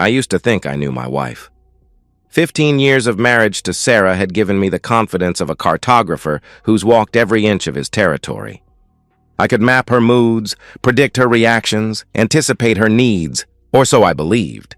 I used to think I knew my wife. 15 years of marriage to Sarah had given me the confidence of a cartographer who's walked every inch of his territory. I could map her moods, predict her reactions, anticipate her needs, or so I believed,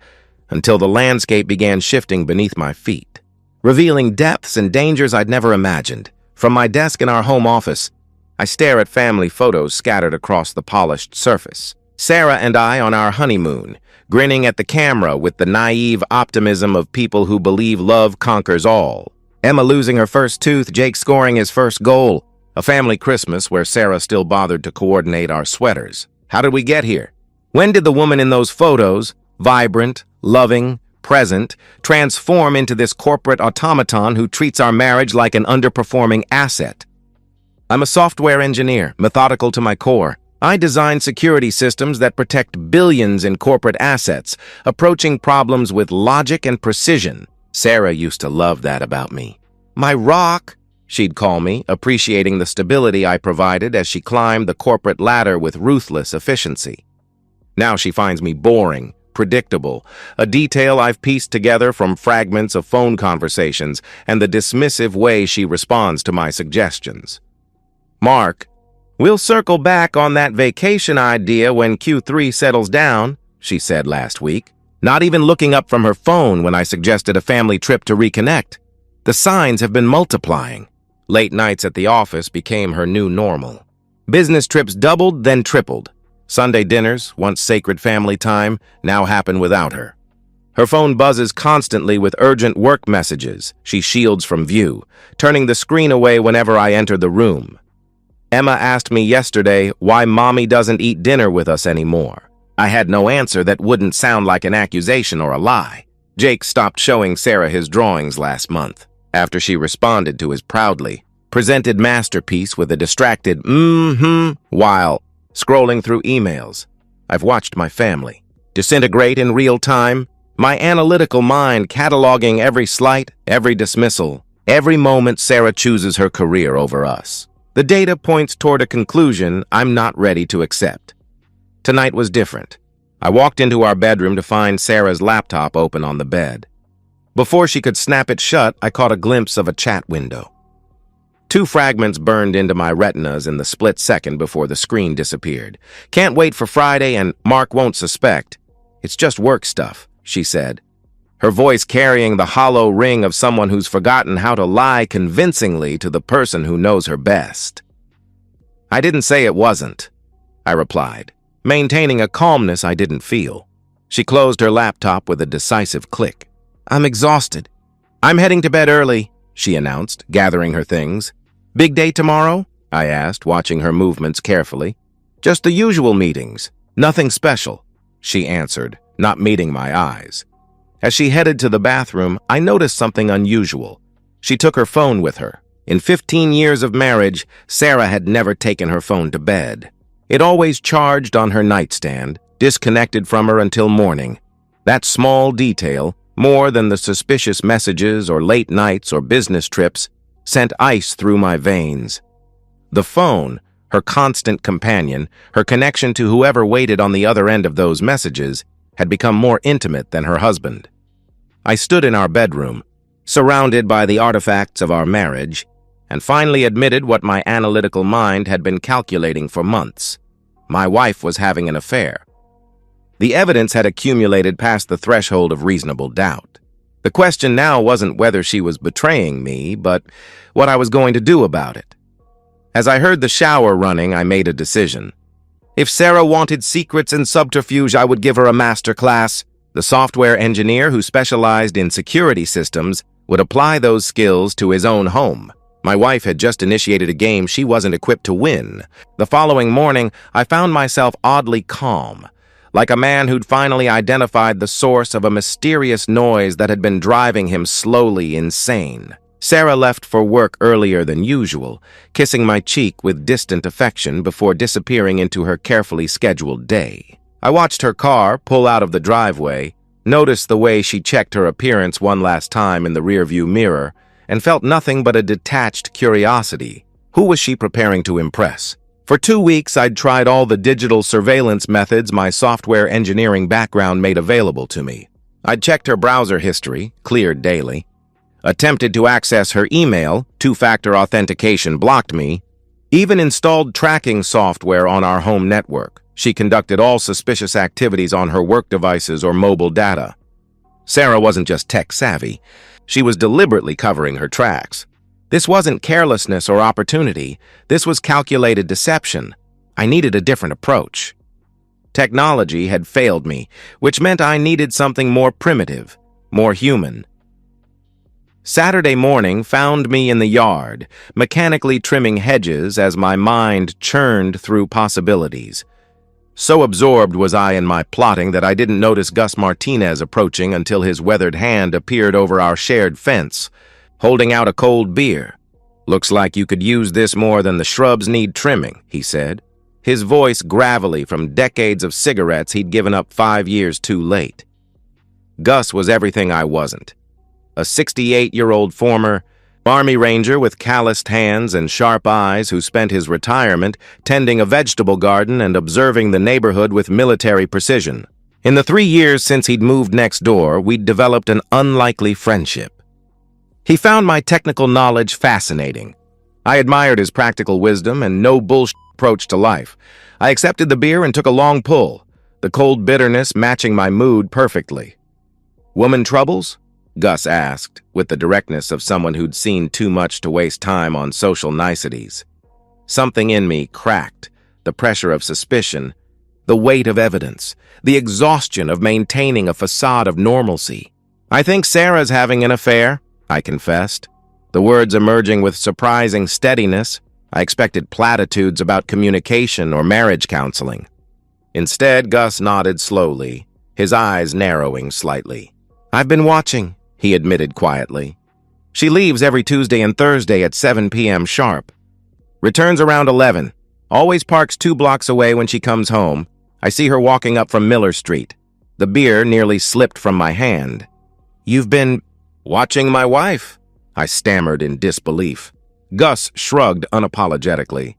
until the landscape began shifting beneath my feet, revealing depths and dangers I'd never imagined. From my desk in our home office, I stare at family photos scattered across the polished surface. Sarah and I on our honeymoon, grinning at the camera with the naive optimism of people who believe love conquers all. Emma losing her first tooth, Jake scoring his first goal. A family Christmas where Sarah still bothered to coordinate our sweaters. How did we get here? When did the woman in those photos, vibrant, loving, present, transform into this corporate automaton who treats our marriage like an underperforming asset? I'm a software engineer, methodical to my core. I design security systems that protect billions in corporate assets, approaching problems with logic and precision. Sarah used to love that about me. My rock, she'd call me, appreciating the stability I provided as she climbed the corporate ladder with ruthless efficiency. Now she finds me boring, predictable, a detail I've pieced together from fragments of phone conversations and the dismissive way she responds to my suggestions. Mark, we'll circle back on that vacation idea when Q3 settles down, she said last week, not even looking up from her phone when I suggested a family trip to reconnect. The signs have been multiplying. Late nights at the office became her new normal. Business trips doubled, then tripled. Sunday dinners, once sacred family time, now happen without her. Her phone buzzes constantly with urgent work messages she shields from view, turning the screen away whenever I enter the room. Emma asked me yesterday why Mommy doesn't eat dinner with us anymore. I had no answer that wouldn't sound like an accusation or a lie. Jake stopped showing Sarah his drawings last month, after she responded to his proudly presented masterpiece with a distracted while scrolling through emails. I've watched my family disintegrate in real time, my analytical mind cataloging every slight, every dismissal, every moment Sarah chooses her career over us. The data points toward a conclusion I'm not ready to accept. Tonight was different. I walked into our bedroom to find Sarah's laptop open on the bed. Before she could snap it shut, I caught a glimpse of a chat window. 2 fragments burned into my retinas in the split second before the screen disappeared. Can't wait for Friday and Mark won't suspect. It's just work stuff, she said, her voice carrying the hollow ring of someone who's forgotten how to lie convincingly to the person who knows her best. I didn't say it wasn't, I replied, maintaining a calmness I didn't feel. She closed her laptop with a decisive click. I'm exhausted. I'm heading to bed early, she announced, gathering her things. Big day tomorrow? I asked, watching her movements carefully. Just the usual meetings. Nothing special, she answered, not meeting my eyes. As she headed to the bathroom, I noticed something unusual. She took her phone with her. In 15 years of marriage, Sarah had never taken her phone to bed. It always charged on her nightstand, disconnected from her until morning. That small detail, more than the suspicious messages or late nights or business trips, sent ice through my veins. The phone, her constant companion, her connection to whoever waited on the other end of those messages, had become more intimate than her husband. I stood in our bedroom, surrounded by the artifacts of our marriage, and finally admitted what my analytical mind had been calculating for months. My wife was having an affair. The evidence had accumulated past the threshold of reasonable doubt. The question now wasn't whether she was betraying me, but what I was going to do about it. As I heard the shower running, I made a decision. If Sarah wanted secrets and subterfuge, I would give her a master class. The software engineer who specialized in security systems would apply those skills to his own home. My wife had just initiated a game she wasn't equipped to win. The following morning, I found myself oddly calm, like a man who'd finally identified the source of a mysterious noise that had been driving him slowly insane. Sarah left for work earlier than usual, kissing my cheek with distant affection before disappearing into her carefully scheduled day. I watched her car pull out of the driveway, noticed the way she checked her appearance one last time in the rearview mirror, and felt nothing but a detached curiosity. Who was she preparing to impress? For 2 weeks, I'd tried all the digital surveillance methods my software engineering background made available to me. I'd checked her browser history, cleared daily, attempted to access her email, two-factor authentication blocked me, even installed tracking software on our home network. She conducted all suspicious activities on her work devices or mobile data. Sarah wasn't just tech-savvy. She was deliberately covering her tracks. This wasn't carelessness or opportunity. This was calculated deception. I needed a different approach. Technology had failed me, which meant I needed something more primitive, more human. Saturday morning found me in the yard, mechanically trimming hedges as my mind churned through possibilities. So absorbed was I in my plotting that I didn't notice Gus Martinez approaching until his weathered hand appeared over our shared fence, holding out a cold beer. "Looks like you could use this more than the shrubs need trimming," he said, his voice gravelly from decades of cigarettes he'd given up 5 years too late. Gus was everything I wasn't. A 68-year-old former Army Ranger with calloused hands and sharp eyes who spent his retirement tending a vegetable garden and observing the neighborhood with military precision. In the 3 years since he'd moved next door, we'd developed an unlikely friendship. He found my technical knowledge fascinating. I admired his practical wisdom and no-bullshit approach to life. I accepted the beer and took a long pull, the cold bitterness matching my mood perfectly. "Woman troubles?" Gus asked, with the directness of someone who'd seen too much to waste time on social niceties. Something in me cracked, the pressure of suspicion, the weight of evidence, the exhaustion of maintaining a facade of normalcy. "I think Sarah's having an affair," I confessed, the words emerging with surprising steadiness. I expected platitudes about communication or marriage counseling. Instead, Gus nodded slowly, his eyes narrowing slightly. "I've been watching," he admitted quietly. "She leaves every Tuesday and Thursday at 7 p.m. sharp. Returns around 11. Always parks 2 blocks away when she comes home. I see her walking up from Miller Street." The beer nearly slipped from my hand. "You've been watching my wife?" I stammered in disbelief. Gus shrugged unapologetically.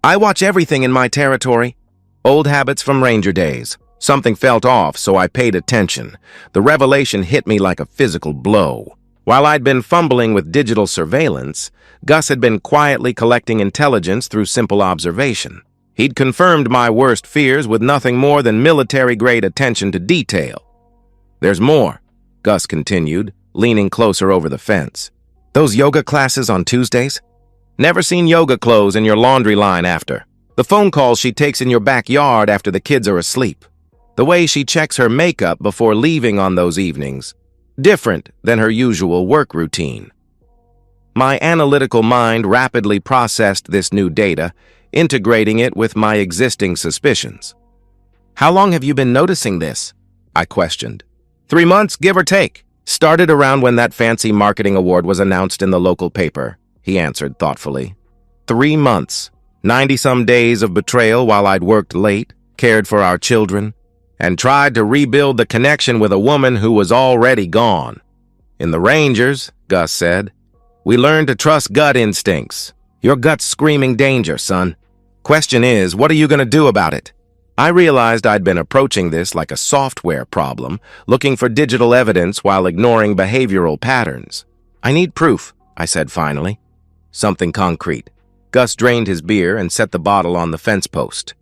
"I watch everything in my territory. Old habits from Ranger days. Something felt off, so I paid attention. The revelation hit me like a physical blow. While I'd been fumbling with digital surveillance, Gus had been quietly collecting intelligence through simple observation. He'd confirmed my worst fears with nothing more than military-grade attention to detail. "There's more," Gus continued, leaning closer over the fence. "Those yoga classes on Tuesdays? Never seen yoga clothes in your laundry line after. The phone calls she takes in your backyard after the kids are asleep. The way she checks her makeup before leaving on those evenings. Different than her usual work routine." My analytical mind rapidly processed this new data, integrating it with my existing suspicions. "How long have you been noticing this?" I questioned. 3 months, give or take. Started around when that fancy marketing award was announced in the local paper," he answered thoughtfully. 3 months, 90-some days of betrayal while I'd worked late, cared for our children, and tried to rebuild the connection with a woman who was already gone. "In the Rangers," Gus said, "we learned to trust gut instincts. Your gut's screaming danger, son. Question is, what are you going to do about it?" I realized I'd been approaching this like a software problem, looking for digital evidence while ignoring behavioral patterns. "I need proof," I said finally. "Something concrete." Gus drained his beer and set the bottle on the fence post.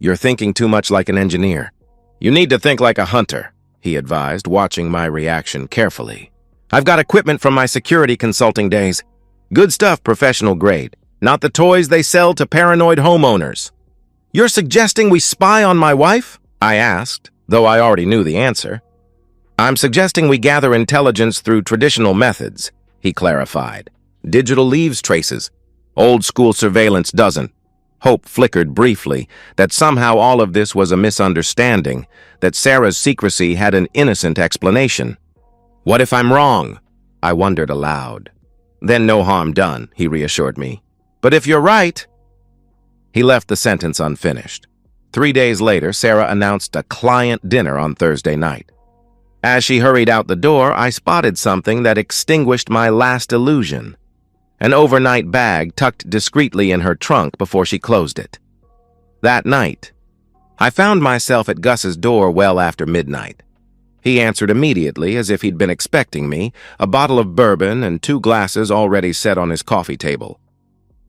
"You're thinking too much like an engineer. You need to think like a hunter," he advised, watching my reaction carefully. "I've got equipment from my security consulting days. Good stuff, professional grade. Not the toys they sell to paranoid homeowners." "You're suggesting we spy on my wife?" I asked, though I already knew the answer. "I'm suggesting we gather intelligence through traditional methods," he clarified. "Digital leaves traces. Old-school surveillance doesn't." Hope flickered briefly that somehow all of this was a misunderstanding, that Sarah's secrecy had an innocent explanation. "What if I'm wrong?" I wondered aloud. "Then no harm done," he reassured me. "But if you're right—" He left the sentence unfinished. 3 days later, Sarah announced a client dinner on Thursday night. As she hurried out the door, I spotted something that extinguished my last illusion. An overnight bag tucked discreetly in her trunk before she closed it. That night, I found myself at Gus's door well after midnight. He answered immediately, as if he'd been expecting me, a bottle of bourbon and 2 glasses already set on his coffee table.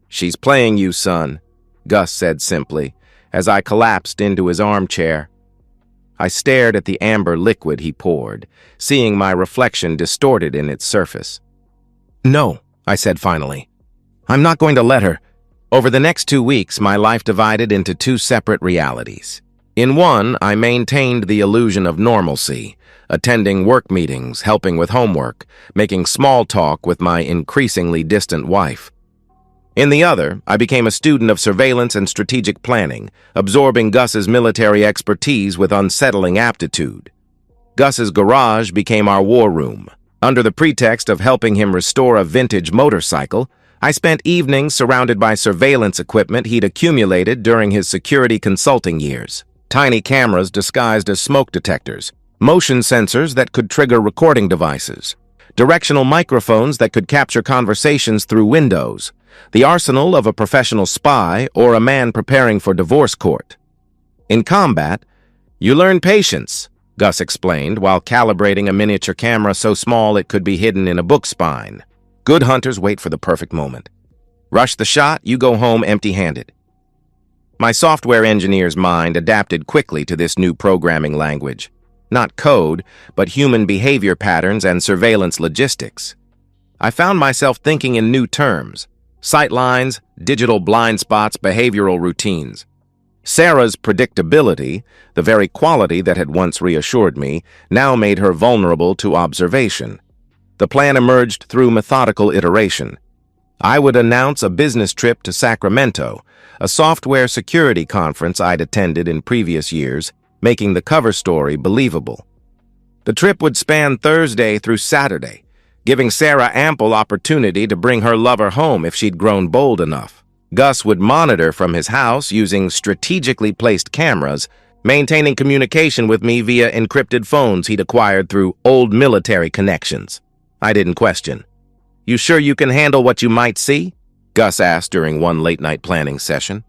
"She's playing you, son," Gus said simply, as I collapsed into his armchair. I stared at the amber liquid he poured, seeing my reflection distorted in its surface. "No," I said finally. "I'm not going to let her." Over the next 2 weeks, my life divided into 2 separate realities. In one, I maintained the illusion of normalcy, attending work meetings, helping with homework, making small talk with my increasingly distant wife. In the other, I became a student of surveillance and strategic planning, absorbing Gus's military expertise with unsettling aptitude. Gus's garage became our war room. Under the pretext of helping him restore a vintage motorcycle, I spent evenings surrounded by surveillance equipment he'd accumulated during his security consulting years. Tiny cameras disguised as smoke detectors, motion sensors that could trigger recording devices, directional microphones that could capture conversations through windows, the arsenal of a professional spy or a man preparing for divorce court. In combat, you learn patience, Gus explained while calibrating a miniature camera so small it could be hidden in a book spine. Good hunters wait for the perfect moment. Rush the shot, you go home empty-handed. My software engineer's mind adapted quickly to this new programming language. Not code, but human behavior patterns and surveillance logistics. I found myself thinking in new terms: sightlines, digital blind spots, behavioral routines. Sarah's predictability, the very quality that had once reassured me, now made her vulnerable to observation. The plan emerged through methodical iteration. I would announce a business trip to Sacramento, a software security conference I'd attended in previous years, making the cover story believable. The trip would span Thursday through Saturday, giving Sarah ample opportunity to bring her lover home if she'd grown bold enough. Gus would monitor from his house using strategically placed cameras, maintaining communication with me via encrypted phones he'd acquired through old military connections. I didn't question. "You sure you can handle what you might see?" Gus asked during one late-night planning session.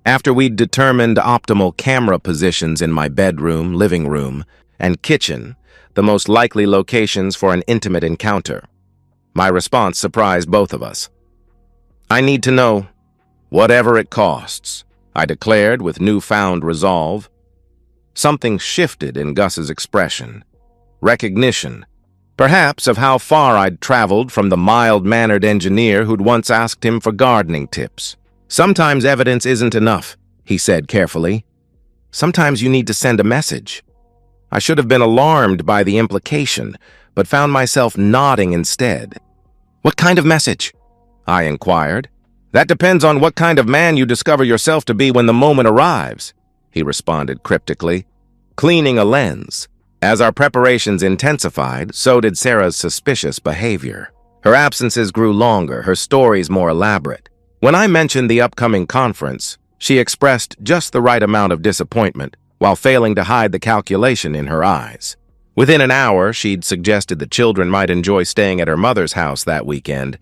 After we'd determined optimal camera positions in my bedroom, living room, and kitchen, the most likely locations for an intimate encounter, my response surprised both of us. "I need to know, whatever it costs," I declared with newfound resolve. Something shifted in Gus's expression. Recognition, perhaps, of how far I'd traveled from the mild-mannered engineer who'd once asked him for gardening tips. "Sometimes evidence isn't enough," he said carefully. "Sometimes you need to send a message." I should have been alarmed by the implication, but found myself nodding instead. "What kind of message?" I inquired. "That depends on what kind of man you discover yourself to be when the moment arrives," he responded cryptically, cleaning a lens. As our preparations intensified, so did Sarah's suspicious behavior. Her absences grew longer, her stories more elaborate. When I mentioned the upcoming conference, she expressed just the right amount of disappointment, while failing to hide the calculation in her eyes. Within an hour, she'd suggested the children might enjoy staying at her mother's house that weekend,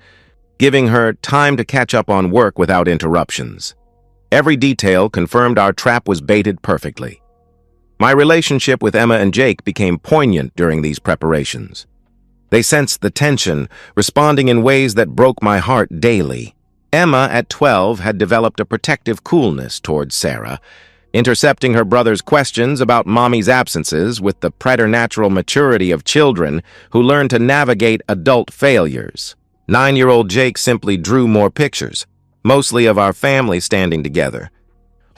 giving her time to catch up on work without interruptions. Every detail confirmed our trap was baited perfectly. My relationship with Emma and Jake became poignant during these preparations. They sensed the tension, responding in ways that broke my heart daily. Emma, at 12, had developed a protective coolness towards Sarah, intercepting her brother's questions about Mommy's absences with the preternatural maturity of children who learn to navigate adult failures. 9-year-old Jake simply drew more pictures, mostly of our family standing together,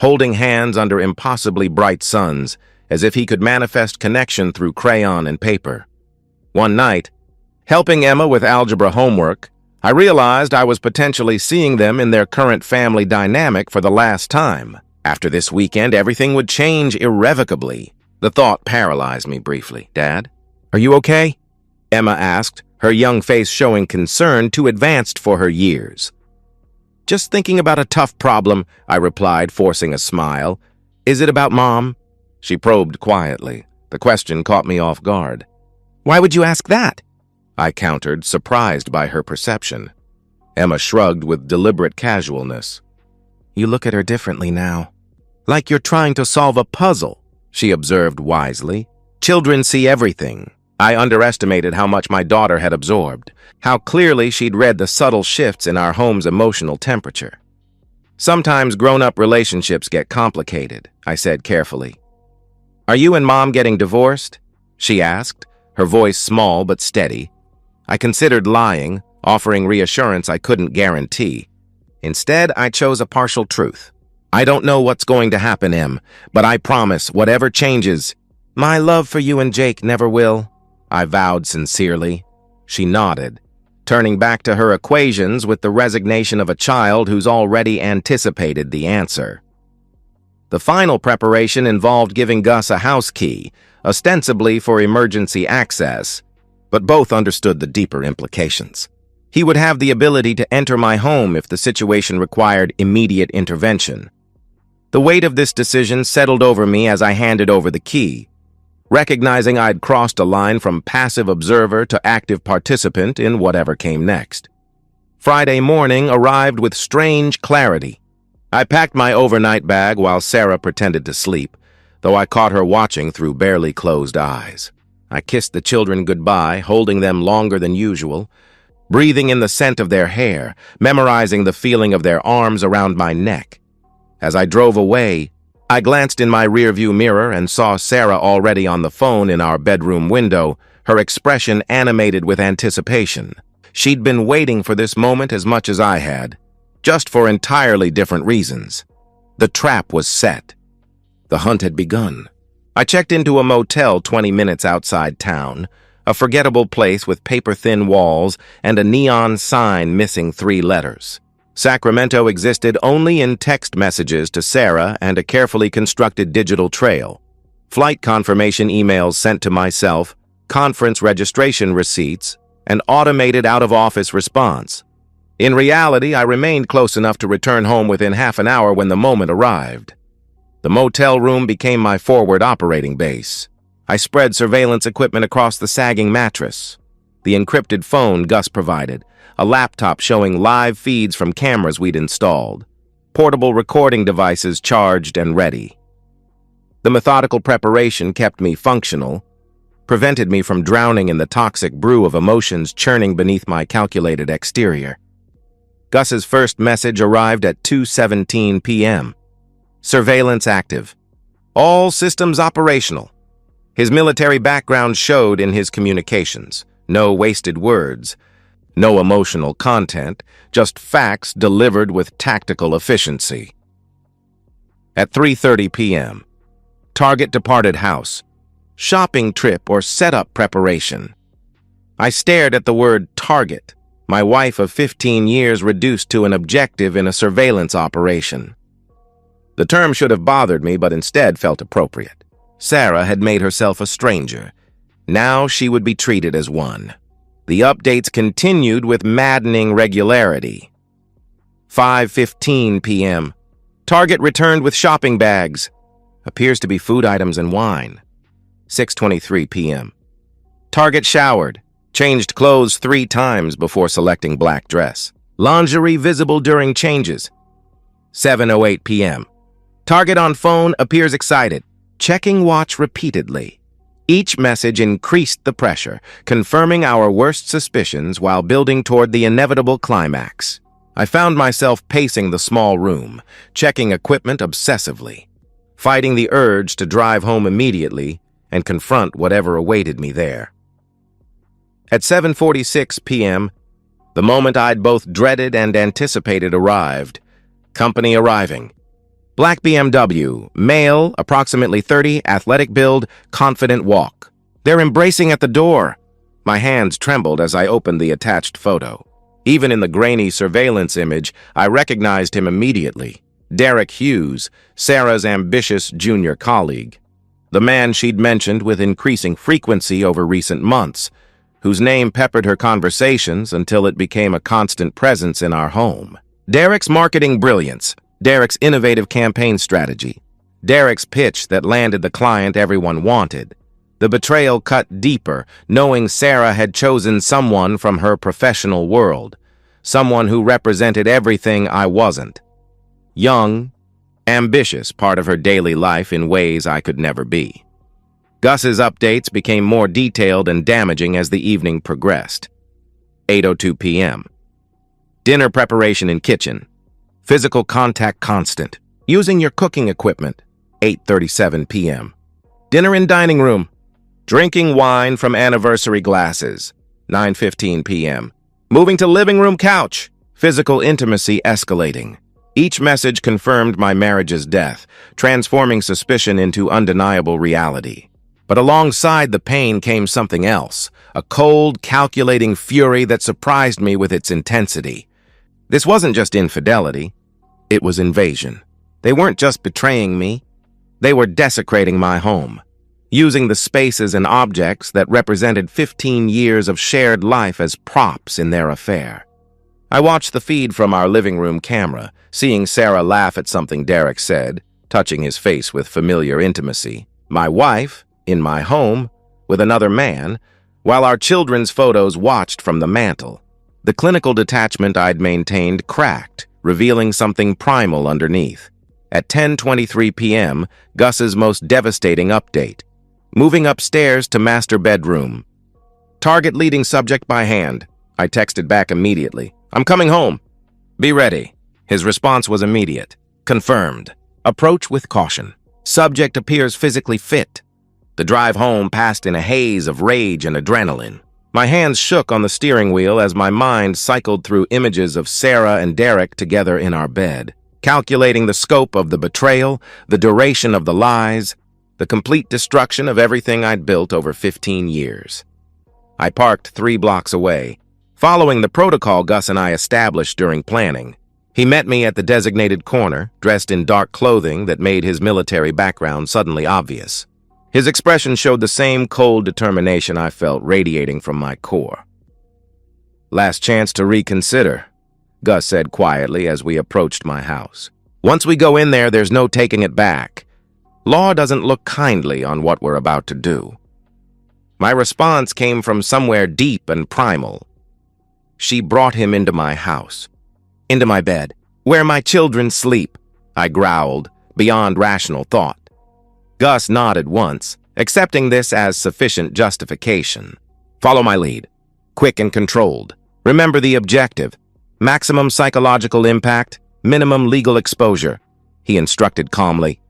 holding hands under impossibly bright suns, as if he could manifest connection through crayon and paper. One night, helping Emma with algebra homework, I realized I was potentially seeing them in their current family dynamic for the last time. After this weekend, everything would change irrevocably. The thought paralyzed me briefly. "Dad, are you okay?" Emma asked, her young face showing concern too advanced for her years. "Just thinking about a tough problem," I replied, forcing a smile. "Is it about Mom?" She probed quietly. The question caught me off guard. "Why would you ask that?" I countered, surprised by her perception. Emma shrugged with deliberate casualness. "You look at her differently now. Like you're trying to solve a puzzle," she observed wisely. Children see everything. I underestimated how much my daughter had absorbed, how clearly she'd read the subtle shifts in our home's emotional temperature. Sometimes grown-up relationships get complicated, I said carefully. Are you and Mom getting divorced? She asked, her voice small but steady. I considered lying, offering reassurance I couldn't guarantee. Instead, I chose a partial truth. I don't know what's going to happen, Em, but I promise, whatever changes, my love for you and Jake never will, I vowed sincerely. She nodded, turning back to her equations with the resignation of a child who's already anticipated the answer. The final preparation involved giving Gus a house key, ostensibly for emergency access, but both understood the deeper implications. He would have the ability to enter my home if the situation required immediate intervention. The weight of this decision settled over me as I handed over the key, recognizing I'd crossed a line from passive observer to active participant in whatever came next. Friday morning arrived with strange clarity. I packed my overnight bag while Sarah pretended to sleep, though I caught her watching through barely closed eyes. I kissed the children goodbye, holding them longer than usual, breathing in the scent of their hair, memorizing the feeling of their arms around my neck. As I drove away, I glanced in my rearview mirror and saw Sarah already on the phone in our bedroom window, her expression animated with anticipation. She'd been waiting for this moment as much as I had, just for entirely different reasons. The trap was set. The hunt had begun. I checked into a motel 20 minutes outside town, a forgettable place with paper-thin walls and a neon sign missing 3 letters. Sacramento existed only in text messages to Sarah and a carefully constructed digital trail. Flight confirmation emails sent to myself, conference registration receipts, and automated out-of-office response. In reality, I remained close enough to return home within half an hour when the moment arrived. The motel room became my forward operating base. I spread surveillance equipment across the sagging mattress. The encrypted phone Gus provided, a laptop showing live feeds from cameras we'd installed, portable recording devices charged and ready. The methodical preparation kept me functional, prevented me from drowning in the toxic brew of emotions churning beneath my calculated exterior. Gus's first message arrived at 2:17 p.m. Surveillance active. All systems operational. His military background showed in his communications. No wasted words. No emotional content, just facts delivered with tactical efficiency. At 3:30 p.m., target departed house. Shopping trip or setup preparation. I stared at the word target, my wife of 15 years reduced to an objective in a surveillance operation. The term should have bothered me, but instead felt appropriate. Sarah had made herself a stranger. Now she would be treated as one. The updates continued with maddening regularity. 5:15 p.m. Target returned with shopping bags. Appears to be food items and wine. 6:23 p.m. Target showered. Changed clothes 3 times before selecting black dress. Lingerie visible during changes. 7:08 p.m. Target on phone appears excited. Checking watch repeatedly. Each message increased the pressure, confirming our worst suspicions while building toward the inevitable climax. I found myself pacing the small room, checking equipment obsessively, fighting the urge to drive home immediately and confront whatever awaited me there. At 7:46 p.m., the moment I'd both dreaded and anticipated arrived. Company arriving. Black BMW, male, approximately 30, athletic build, confident walk. They're embracing at the door. My hands trembled as I opened the attached photo. Even in the grainy surveillance image, I recognized him immediately. Derek Hughes, Sarah's ambitious junior colleague. The man she'd mentioned with increasing frequency over recent months, whose name peppered her conversations until it became a constant presence in our home. Derek's marketing brilliance. Derek's innovative campaign strategy. Derek's pitch that landed the client everyone wanted. The betrayal cut deeper, knowing Sarah had chosen someone from her professional world. Someone who represented everything I wasn't. Young, ambitious, part of her daily life in ways I could never be. Gus's updates became more detailed and damaging as the evening progressed. 8:02 p.m. Dinner preparation in kitchen. Physical contact constant. Using your cooking equipment. 8:37 p.m. Dinner in dining room. Drinking wine from anniversary glasses. 9:15 p.m. Moving to living room couch. Physical intimacy escalating. Each message confirmed my marriage's death, transforming suspicion into undeniable reality. But alongside the pain came something else, a cold, calculating fury that surprised me with its intensity. This wasn't just infidelity, it was invasion. They weren't just betraying me, they were desecrating my home, using the spaces and objects that represented 15 years of shared life as props in their affair. I watched the feed from our living room camera, seeing Sarah laugh at something Derek said, touching his face with familiar intimacy. My wife, in my home, with another man, while our children's photos watched from the mantel. The clinical detachment I'd maintained cracked, revealing something primal underneath. At 10:23 p.m., Gus's most devastating update. Moving upstairs to master bedroom. Target leading subject by hand. I texted back immediately. I'm coming home. Be ready. His response was immediate. Confirmed. Approach with caution. Subject appears physically fit. The drive home passed in a haze of rage and adrenaline. My hands shook on the steering wheel as my mind cycled through images of Sarah and Derek together in our bed, calculating the scope of the betrayal, the duration of the lies, the complete destruction of everything I'd built over 15 years. I parked 3 blocks away, following the protocol Gus and I established during planning. He met me at the designated corner, dressed in dark clothing that made his military background suddenly obvious. His expression showed the same cold determination I felt radiating from my core. Last chance to reconsider, Gus said quietly as we approached my house. Once we go in there, there's no taking it back. Law doesn't look kindly on what we're about to do. My response came from somewhere deep and primal. She brought him into my house, into my bed, where my children sleep, I growled, beyond rational thought. Gus nodded once, accepting this as sufficient justification. Follow my lead. Quick and controlled. Remember the objective. Maximum psychological impact, minimum legal exposure, he instructed calmly.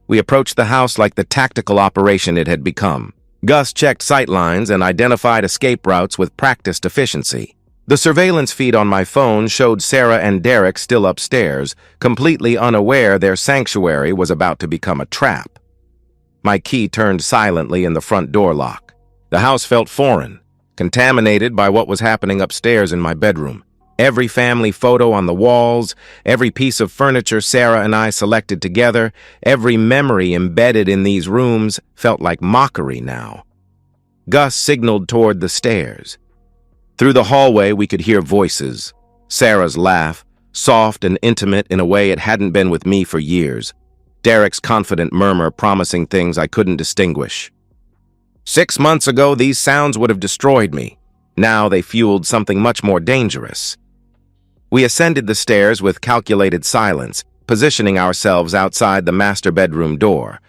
We approached the house like the tactical operation it had become. Gus checked sightlines and identified escape routes with practiced efficiency. The surveillance feed on my phone showed Sarah and Derek still upstairs, completely unaware their sanctuary was about to become a trap. My key turned silently in the front door lock. The house felt foreign, contaminated by what was happening upstairs in my bedroom. Every family photo on the walls, every piece of furniture Sarah and I selected together, every memory embedded in these rooms felt like mockery now. Gus signaled toward the stairs. Through the hallway, we could hear voices. Sarah's laugh, soft and intimate in a way it hadn't been with me for years. Derek's confident murmur promising things I couldn't distinguish. 6 months ago, these sounds would have destroyed me. Now they fueled something much more dangerous. We ascended the stairs with calculated silence, positioning ourselves outside the master bedroom door.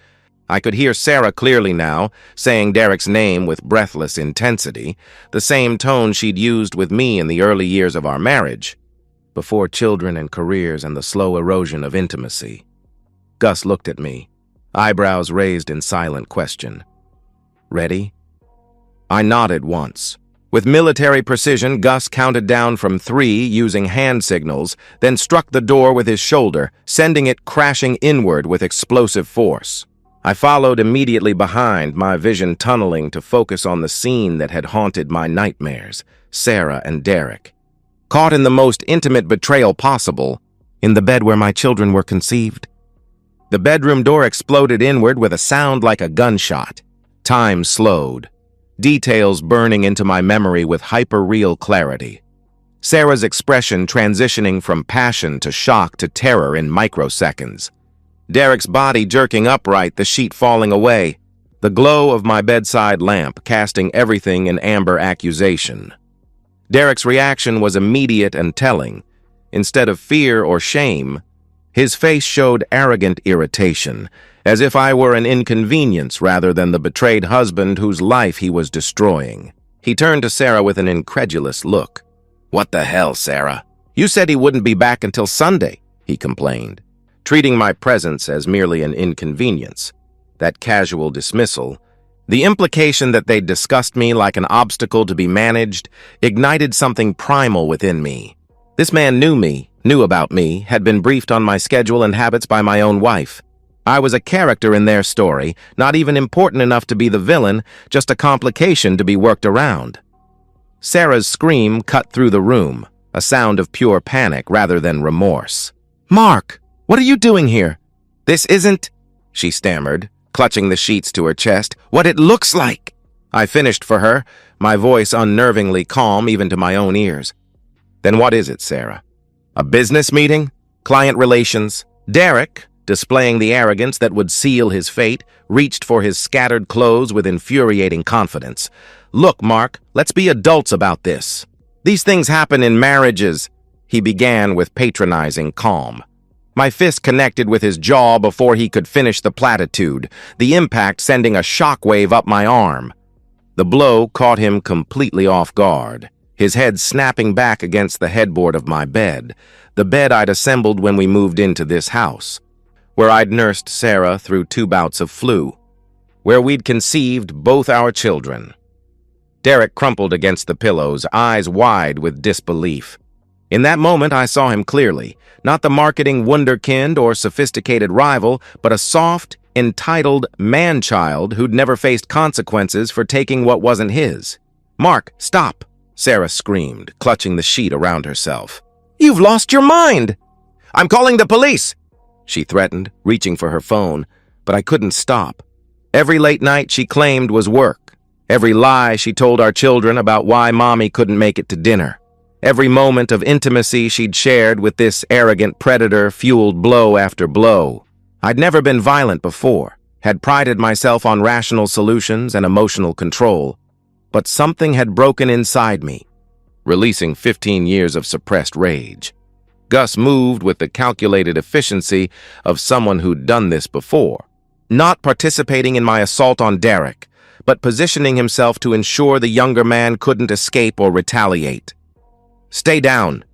I could hear Sarah clearly now, saying Derek's name with breathless intensity, the same tone she'd used with me in the early years of our marriage, before children and careers and the slow erosion of intimacy. Gus looked at me, eyebrows raised in silent question. Ready? I nodded once. With military precision, Gus counted down from 3 using hand signals, then struck the door with his shoulder, sending it crashing inward with explosive force. I followed immediately behind, my vision tunneling to focus on the scene that had haunted my nightmares, Sarah and Derek. Caught in the most intimate betrayal possible, in the bed where my children were conceived. The bedroom door exploded inward with a sound like a gunshot. Time slowed, details burning into my memory with hyper-real clarity. Sarah's expression transitioning from passion to shock to terror in microseconds. Derek's body jerking upright, the sheet falling away. The glow of my bedside lamp casting everything in amber accusation. Derek's reaction was immediate and telling. Instead of fear or shame, his face showed arrogant irritation, as if I were an inconvenience rather than the betrayed husband whose life he was destroying. He turned to Sarah with an incredulous look. "What the hell, Sarah? You said he wouldn't be back until Sunday," he complained, treating my presence as merely an inconvenience. That casual dismissal, the implication that they'd discussed me like an obstacle to be managed, ignited something primal within me. This man knew about me, had been briefed on my schedule and habits by my own wife. I was a character in their story, not even important enough to be the villain, just a complication to be worked around. Sarah's scream cut through the room, a sound of pure panic rather than remorse. "Mark, what are you doing here? This isn't," she stammered, clutching the sheets to her chest, "what it looks like." I finished for her, my voice unnervingly calm even to my own ears. "Then what is it, Sarah? A business meeting? Client relations?" Derek, displaying the arrogance that would seal his fate, reached for his scattered clothes with infuriating confidence. "Look, Mark, let's be adults about this. These things happen in marriages," he began with patronizing calm. My fist connected with his jaw before he could finish the platitude, the impact sending a shockwave up my arm. The blow caught him completely off guard, his head snapping back against the headboard of my bed, the bed I'd assembled when we moved into this house, where I'd nursed Sarah through 2 bouts of flu, where we'd conceived both our children. Derek crumpled against the pillows, eyes wide with disbelief. In that moment, I saw him clearly, not the marketing wunderkind or sophisticated rival, but a soft, entitled man-child who'd never faced consequences for taking what wasn't his. "Mark, stop!" Sarah screamed, clutching the sheet around herself. "You've lost your mind! I'm calling the police!" she threatened, reaching for her phone, but I couldn't stop. Every late night she claimed was work. Every lie she told our children about why Mommy couldn't make it to dinner. Every moment of intimacy she'd shared with this arrogant predator fueled blow after blow. I'd never been violent before, had prided myself on rational solutions and emotional control, but something had broken inside me, releasing 15 years of suppressed rage. Gus moved with the calculated efficiency of someone who'd done this before, not participating in my assault on Derek, but positioning himself to ensure the younger man couldn't escape or retaliate. "Stay down,"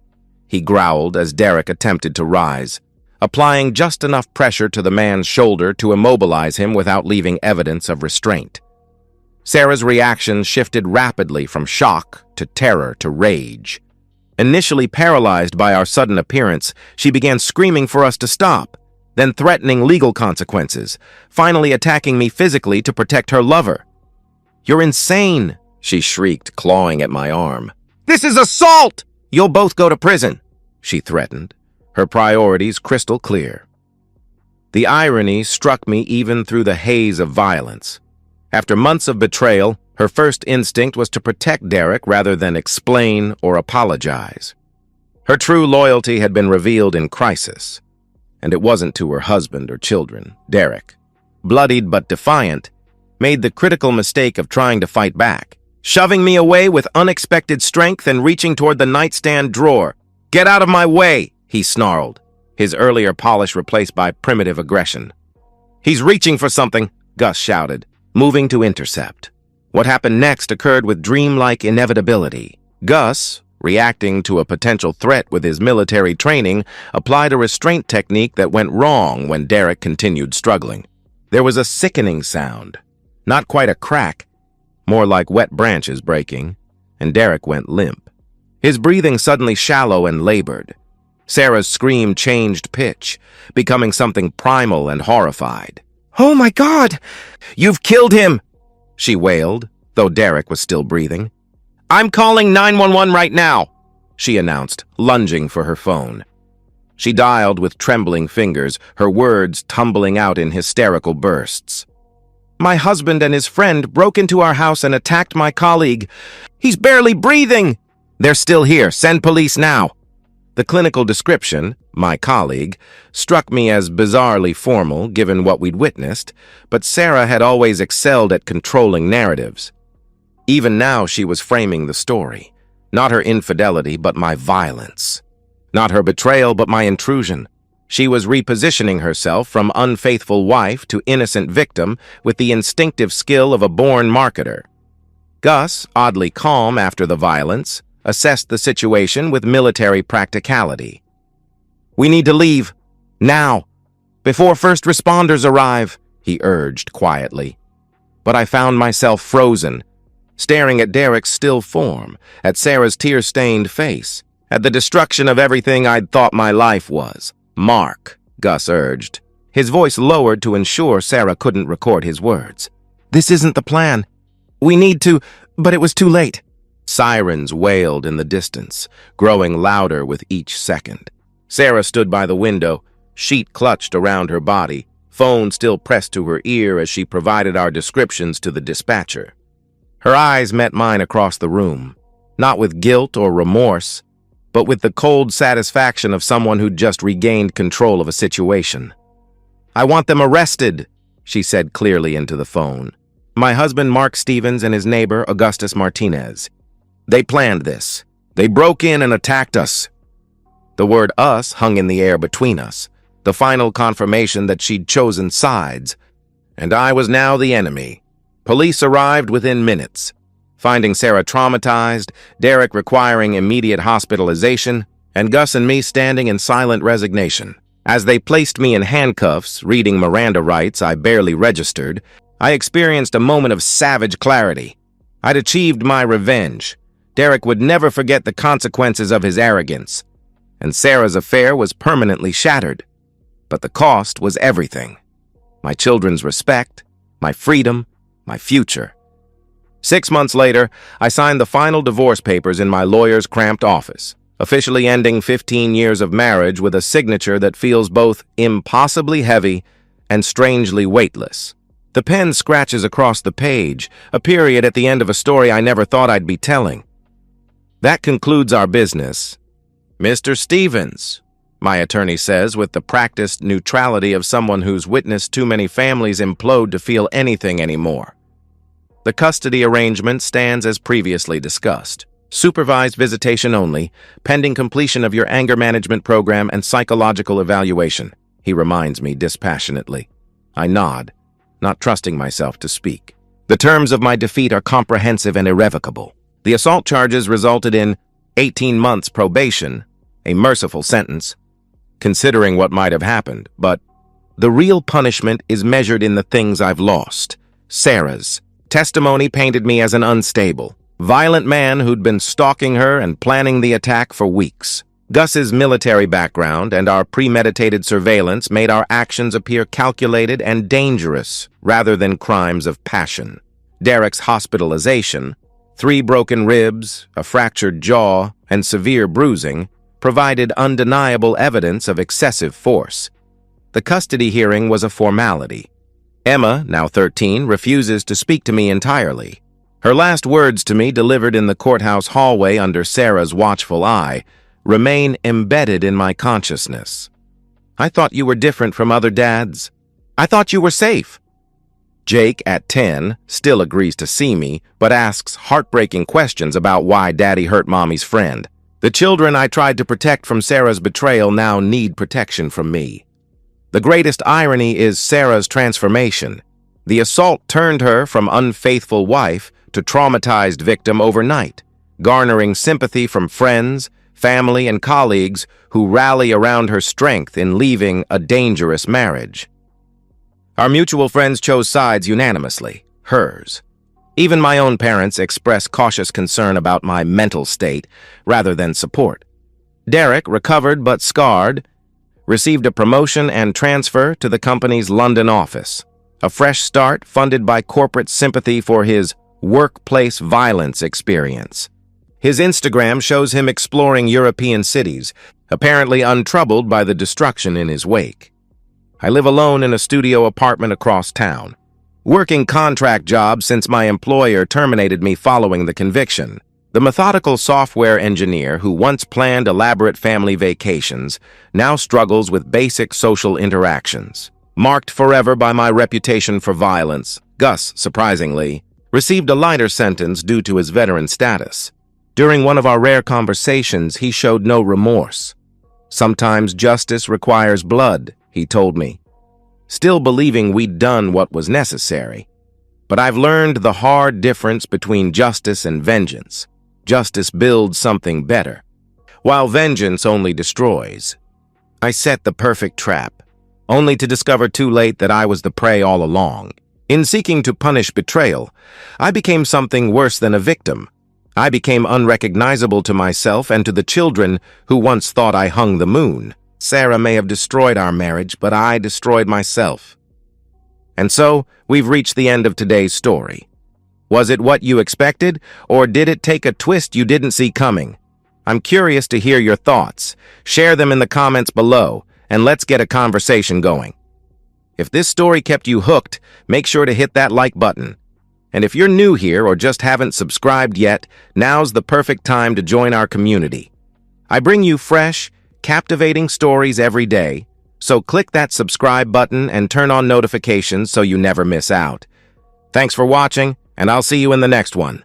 he growled as Derek attempted to rise, applying just enough pressure to the man's shoulder to immobilize him without leaving evidence of restraint. Sarah's reaction shifted rapidly from shock to terror to rage. Initially paralyzed by our sudden appearance, she began screaming for us to stop, then threatening legal consequences, finally attacking me physically to protect her lover. "You're insane," she shrieked, clawing at my arm. "This is assault! You'll both go to prison," she threatened, her priorities crystal clear. The irony struck me even through the haze of violence. After months of betrayal, her first instinct was to protect Derek rather than explain or apologize. Her true loyalty had been revealed in crisis, and it wasn't to her husband or children. Derek, bloodied but defiant, made the critical mistake of trying to fight back, shoving me away with unexpected strength and reaching toward the nightstand drawer. "Get out of my way," he snarled, his earlier polish replaced by primitive aggression. "He's reaching for something," Gus shouted, moving to intercept. What happened next occurred with dreamlike inevitability. Gus, reacting to a potential threat with his military training, applied a restraint technique that went wrong when Derek continued struggling. There was a sickening sound, not quite a crack, more like wet branches breaking, and Derek went limp. His breathing suddenly shallow and labored. Sarah's scream changed pitch, becoming something primal and horrified. "Oh my God! You've killed him!" she wailed, though Derek was still breathing. "I'm calling 911 right now," she announced, lunging for her phone. She dialed with trembling fingers, her words tumbling out in hysterical bursts. "My husband and his friend broke into our house and attacked my colleague. He's barely breathing!" "They're still here. Send police now." The clinical description, "my colleague," struck me as bizarrely formal given what we'd witnessed, but Sarah had always excelled at controlling narratives. Even now she was framing the story. Not her infidelity, but my violence. Not her betrayal, but my intrusion. She was repositioning herself from unfaithful wife to innocent victim with the instinctive skill of a born marketer. Gus, oddly calm after the violence, assessed the situation with military practicality. "We need to leave. Now. Before first responders arrive," he urged quietly. But I found myself frozen, staring at Derek's still form, at Sarah's tear-stained face, at the destruction of everything I'd thought my life was. "Mark," Gus urged, his voice lowered to ensure Sarah couldn't record his words. "This isn't the plan. We need to, but it was too late." Sirens wailed in the distance, growing louder with each second. Sarah stood by the window, sheet clutched around her body, phone still pressed to her ear as she provided our descriptions to the dispatcher. Her eyes met mine across the room, not with guilt or remorse, but with the cold satisfaction of someone who'd just regained control of a situation. "I want them arrested," she said clearly into the phone. "My husband Mark Stevens and his neighbor Augustus Martinez. They planned this. They broke in and attacked us." The word "us" hung in the air between us, the final confirmation that she'd chosen sides. And I was now the enemy. Police arrived within minutes, finding Sarah traumatized, Derek requiring immediate hospitalization, and Gus and me standing in silent resignation. As they placed me in handcuffs, reading Miranda rights I barely registered, I experienced a moment of savage clarity. I'd achieved my revenge. Derek would never forget the consequences of his arrogance, and Sarah's affair was permanently shattered. But the cost was everything. My children's respect, my freedom, my future. 6 months later, I signed the final divorce papers in my lawyer's cramped office, officially ending 15 years of marriage with a signature that feels both impossibly heavy and strangely weightless. The pen scratches across the page, a period at the end of a story I never thought I'd be telling. That concludes our business. "Mr. Stevens," my attorney says with the practiced neutrality of someone who's witnessed too many families implode to feel anything anymore. The custody arrangement stands as previously discussed. Supervised visitation only, pending completion of your anger management program and psychological evaluation, he reminds me dispassionately. I nod, not trusting myself to speak. The terms of my defeat are comprehensive and irrevocable. The assault charges resulted in 18 months probation, a merciful sentence, considering what might have happened, but the real punishment is measured in the things I've lost. Sarah's testimony painted me as an unstable, violent man who'd been stalking her and planning the attack for weeks. Gus's military background and our premeditated surveillance made our actions appear calculated and dangerous rather than crimes of passion. Derek's hospitalization, 3 broken ribs, a fractured jaw, and severe bruising, provided undeniable evidence of excessive force. The custody hearing was a formality. Emma, now 13, refuses to speak to me entirely. Her last words to me, delivered in the courthouse hallway under Sarah's watchful eye, remain embedded in my consciousness. "I thought you were different from other dads. I thought you were safe." Jake, at 10, still agrees to see me, but asks heartbreaking questions about why Daddy hurt Mommy's friend. The children I tried to protect from Sarah's betrayal now need protection from me. The greatest irony is Sarah's transformation. The assault turned her from unfaithful wife to traumatized victim overnight, garnering sympathy from friends, family, and colleagues who rally around her strength in leaving a dangerous marriage. Our mutual friends chose sides unanimously, hers. Even my own parents expressed cautious concern about my mental state rather than support. Derek, recovered but scarred, received a promotion and transfer to the company's London office, a fresh start funded by corporate sympathy for his workplace violence experience. His Instagram shows him exploring European cities, apparently untroubled by the destruction in his wake. I live alone in a studio apartment across town, working contract jobs since my employer terminated me following the conviction. The methodical software engineer who once planned elaborate family vacations now struggles with basic social interactions. Marked forever by my reputation for violence, Gus, surprisingly, received a lighter sentence due to his veteran status. During one of our rare conversations, he showed no remorse. Sometimes justice requires blood, he told me, still believing we'd done what was necessary. But I've learned the hard difference between justice and vengeance. Justice builds something better, while vengeance only destroys. I set the perfect trap, only to discover too late that I was the prey all along. In seeking to punish betrayal, I became something worse than a victim. I became unrecognizable to myself and to the children who once thought I hung the moon. Sarah may have destroyed our marriage, but I destroyed myself. And so, we've reached the end of today's story. Was it what you expected, or did it take a twist you didn't see coming? I'm curious to hear your thoughts. Share them in the comments below, and let's get a conversation going. If this story kept you hooked, make sure to hit that like button. And if you're new here or just haven't subscribed yet, now's the perfect time to join our community. I bring you fresh, captivating stories every day, so click that subscribe button and turn on notifications so you never miss out. Thanks for watching, and I'll see you in the next one.